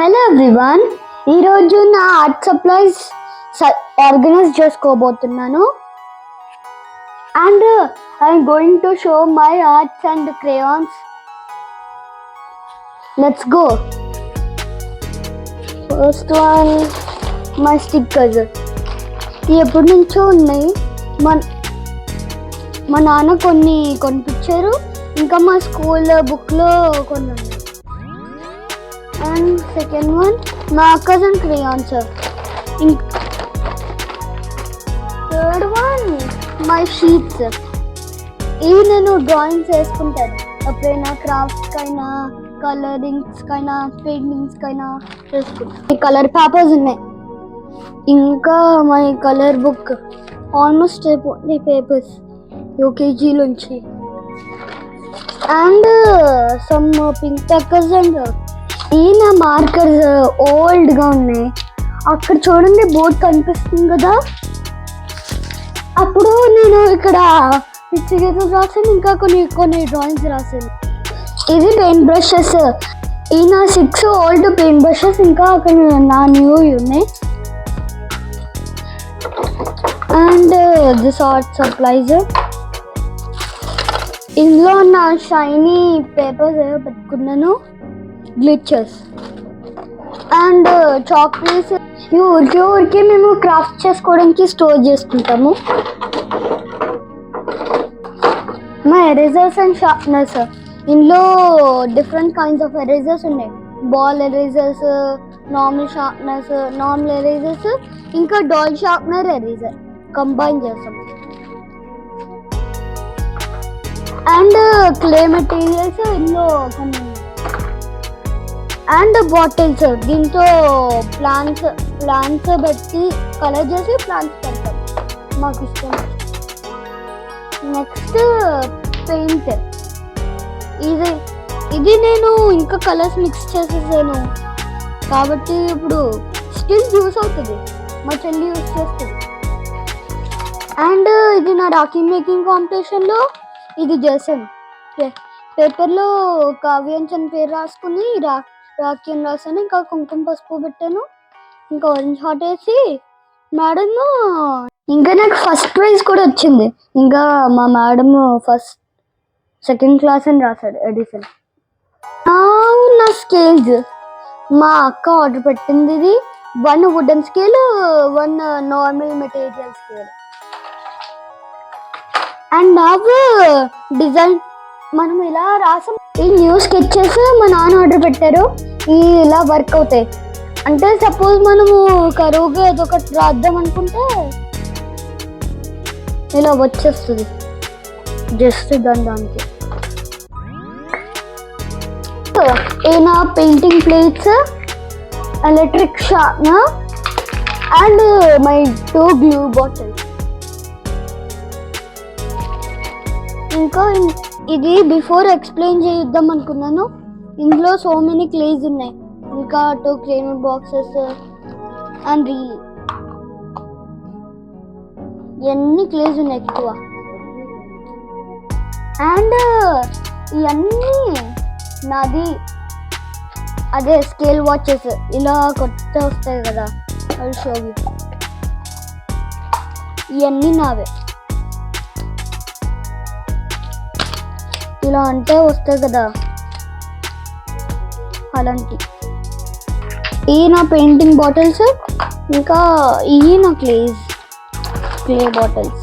Hello everyone, ఈరోజు నా art supplies organize చేసుకోబోతున్నాను and I'm going to show my arts and crayons. Let's go. First one my stickers. ఎప్పటి నుంచో ఉన్నాయి. మా నాన్న కొన్ని కొనిపించారు, ఇంకా మా స్కూల్ బుక్లో కొన్ని ఉన్నాయి. And second one, markers and crayons. Third one, my sheets. ఇవి నేను డ్రాయింగ్స్ వేసుకుంటాను. ఎప్పుడైనా క్రాఫ్ట్స్ కైనా, కలరింగ్స్ కైనా, పెయింటింగ్స్ కైనా వేసుకుంటాను. కలర్ పేపర్స్ ఉన్నాయి. ఇంకా మై కలర్ బుక్ ఆల్మోస్ట్ అయిపోయింది పేపర్స్ యూకేజీలోంచి. And some pink papers and ఈయన మార్కర్స్ ఓల్డ్గా ఉన్నాయి. అక్కడ చూడండి బోర్డ్ కనిపిస్తుంది కదా, అప్పుడు నేను ఇక్కడ పిచ్చి గీతలు రాసాను, ఇంకా కొన్ని డ్రాయింగ్స్ రాసాను. ఇది పెయింట్ బ్రషెస్. ఈయన 6 ఓల్డ్ పెయింట్ బ్రషెస్, ఇంకా అక్కడ నా న్యూ ఉన్నాయి. And this art supplies. ఇందులో నా షైనీ పేపర్స్ పెట్టుకున్నాను, గ్లిచర్స్ అండ్ చాక్లెట్స్. ఊరికే మేము క్రాఫ్ట్ చేసుకోవడానికి స్టోర్ చేసుకుంటాము. మా ఎరేజర్స్ అండ్ షార్ప్నర్స్. ఇందులో డిఫరెంట్ కైండ్స్ ఆఫ్ ఎరేజర్స్ ఉన్నాయి. Ball erasers, normal sharpeners, normal erasers, ఇంకా డాల్ షార్ప్నర్ ఎరేజర్ కంబైన్ చేస్తాం. అండ్ క్లే మెటీరియల్స్ ఇందులో కొన్ని. And bottles. దీంతో ప్లాంట్స్ బట్టి కలర్ చేసి ప్లాంట్స్ పెడతాం, మాకు ఇష్టం. Next paint. ఇది నేను ఇంకా కలర్స్ మిక్స్ చేసేసాను కాబట్టి ఇప్పుడు స్టిల్ యూస్ అవుతుంది, మా చెల్లి యూస్ చేస్తుంది. అండ్ ఇది నా రాఖీ మేకింగ్ కాంపిటీషన్లో ఇది చేశాను. పేపర్లో కావ్యాంచన్ పేరు రాసుకుని రాఖీ అని రాసాను, ఇంకా కుంకుమ పసుపు పెట్టాను, ఇంకా ఆరెంజ్ హాట్ వేసి మేడం. ఇంకా నాకు ఫస్ట్ ప్రైజ్ కూడా వచ్చింది. ఇంకా మా మేడం సెకండ్ క్లాస్ అని రాశాడు ఎడిషన్. నా స్కేల్స్ మా అక్క ఆర్డర్ పెట్టింది. ఇది 1 wooden scale, 1 normal material scale. And నాకు డిజైన్ మనం ఇలా రాసాం. ఈ న్యూ స్కెచెస్ మా నాన్న ఆర్డర్ పెట్టారు. ఇలా వర్క్ అవుతాయి. అంటే సపోజ్ మనము కరువుగా ఏదొకటి రాద్దాం అనుకుంటే ఇలా వచ్చేస్తుంది జస్ట్ దానికి. ఏనా painting plates, electric sharpener and my 2 glue bottles. ఇంకా ఇది బిఫోర్ ఎక్స్ప్లెయిన్ చేద్దాం అనుకున్నాను. ఇందులో సో మెనీ క్లేస్ ఉన్నాయి, ఇంకా 2 క్లే బాక్సెస్ అండ్ ఇవన్నీ క్లేస్ ఉన్నాయి ఎక్కువ. అండ్ ఇవన్నీ నాది అదే స్కేల్ వాచెస్ ఇలా కొత్త వస్తాయి కదా, అవి షో యూ. ఇవన్నీ నావే. ఇలా అంటే వస్తాయి కదా, అలాంటి. ఈ నా పెయింటింగ్ బాటిల్స్, ఇంకా ఇవి నా క్లే బాటిల్స్.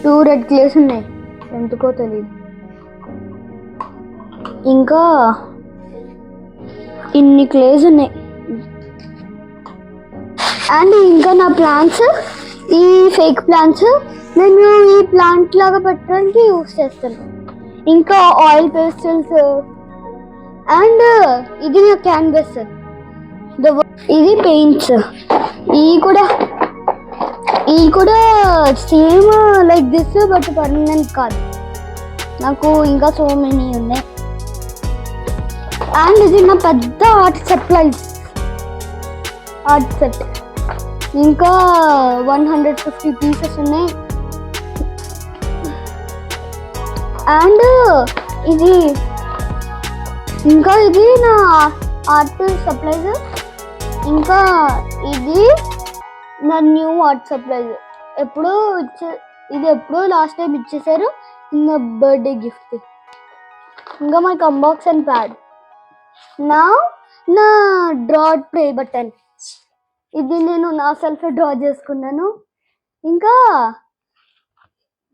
2 రెడ్ క్లేస్ ఉన్నాయి, ఎందుకో తెలియదు. ఇంకా ఇన్ని క్లేస్ ఉన్నాయి. అండ్ ఇంకా నా ప్లాంట్స్, ఈ ఫేక్ ప్లాంట్స్ నేను ఈ ప్లాంట్ లాగా పెట్టడానికి యూస్ చేస్తాను. ఇంకా ఆయిల్ పేస్టల్స్. అండ్ ఇది నా క్యాన్వస్. ఇది పెయింట్స్. ఇవి కూడా same like this, but permanent కాదు. నాకు ఇంకా సో మెనీ ఉన్నాయి. అండ్ ఇది నా పెద్ద ఆర్ట్ సెట్. ఇంకా 150 పీసెస్ ఉన్నాయి. అండ్ ఇది నా ఆర్ట్ సప్లైస్. ఇంకా ఇది నా న్యూ ఆర్ట్ సప్లైస్. ఎప్పుడో ఇది ఎప్పుడో లాస్ట్ టైం ఇచ్చేసారు, నా బర్త్డే గిఫ్ట్. ఇంకా మనకి అన్బాక్స్ అండ్ ప్యాడ్. నా డ్రా ప్లే బటన్, ఇది నేను నా సెల్ఫ్ డ్రా చేసుకున్నాను. ఇంకా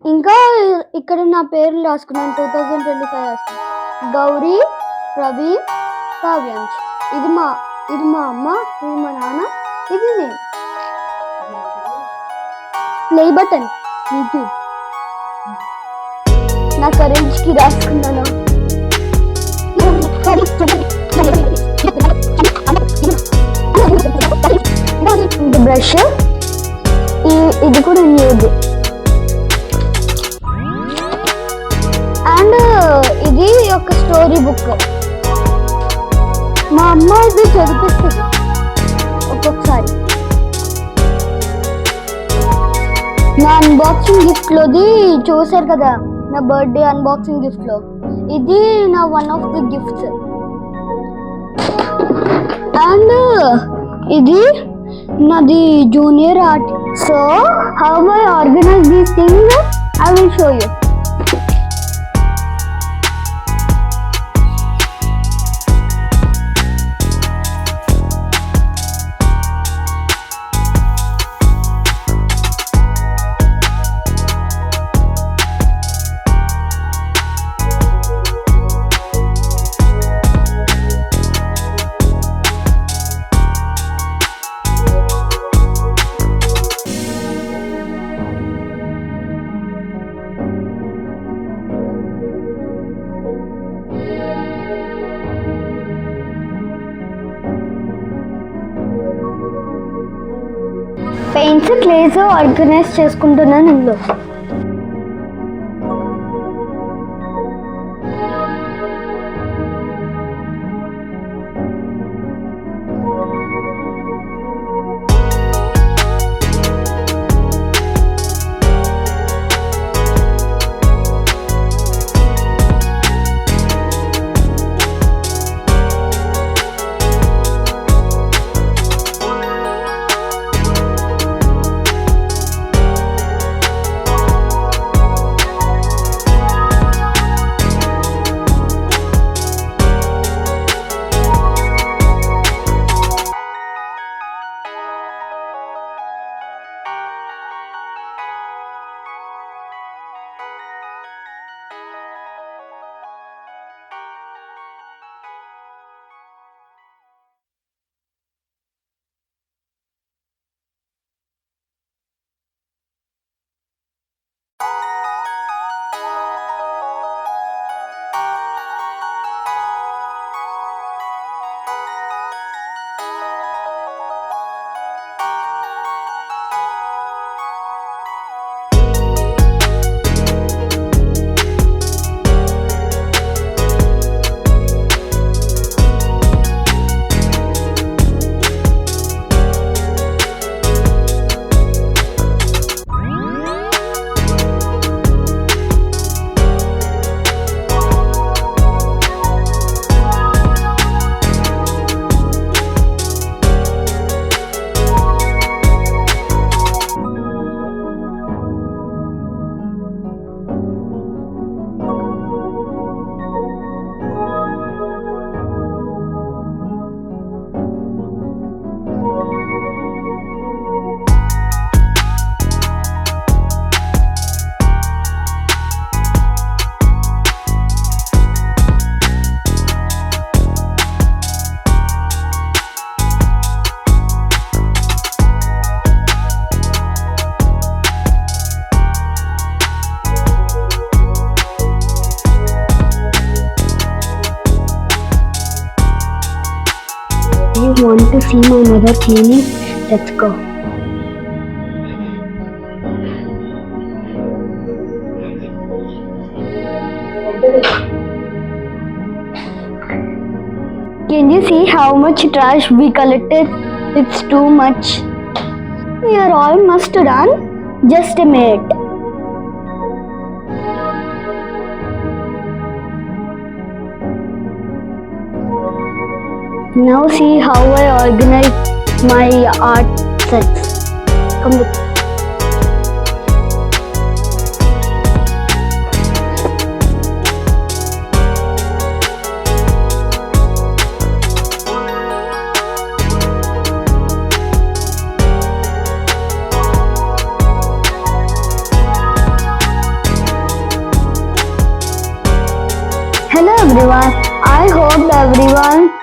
ఇంకా ఇక్కడ నా పేర్లు రాసుకున్నాను. 2025 రాసుకున్నాను. గౌరీ, ప్రవీణ్, కావ్యాంశ్. ఇది మా అమ్మ, ఇది మా నాన్న, ఇది నేను. Play button YouTube. నా కరేజ్కి రాసుకున్నాను. బ్రష్, ఇది కూడా న్యూది. అండ్ ఇది ఒక స్టోరీ బుక్. మా అమ్మ ఇది చదివిస్తుంది ఒక్కొక్కసారి. నా అన్బాక్సింగ్ గిఫ్ట్ లోది చూసారు కదా, నా బర్త్డే అన్బాక్సింగ్ గిఫ్ట్ లో ఇది నా one of the gifts. And ఇది నాది junior art. So how I organise these things I will show you. Paints, క్లేస్ organise చేసుకుంటున్నాను ఇందులో. You want to see my mother cleaning? Let's go. Can you see how much trash we collected? It's too much. We are almost done. Just a minute. Now see how I organize my art sets. Come with me. Hello everyone, I hope everyone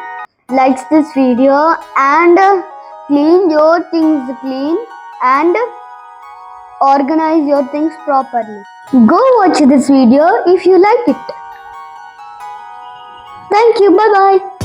likes this video and clean your things clean and organize your things properly. Go watch this video if you like it. Thank you, bye bye.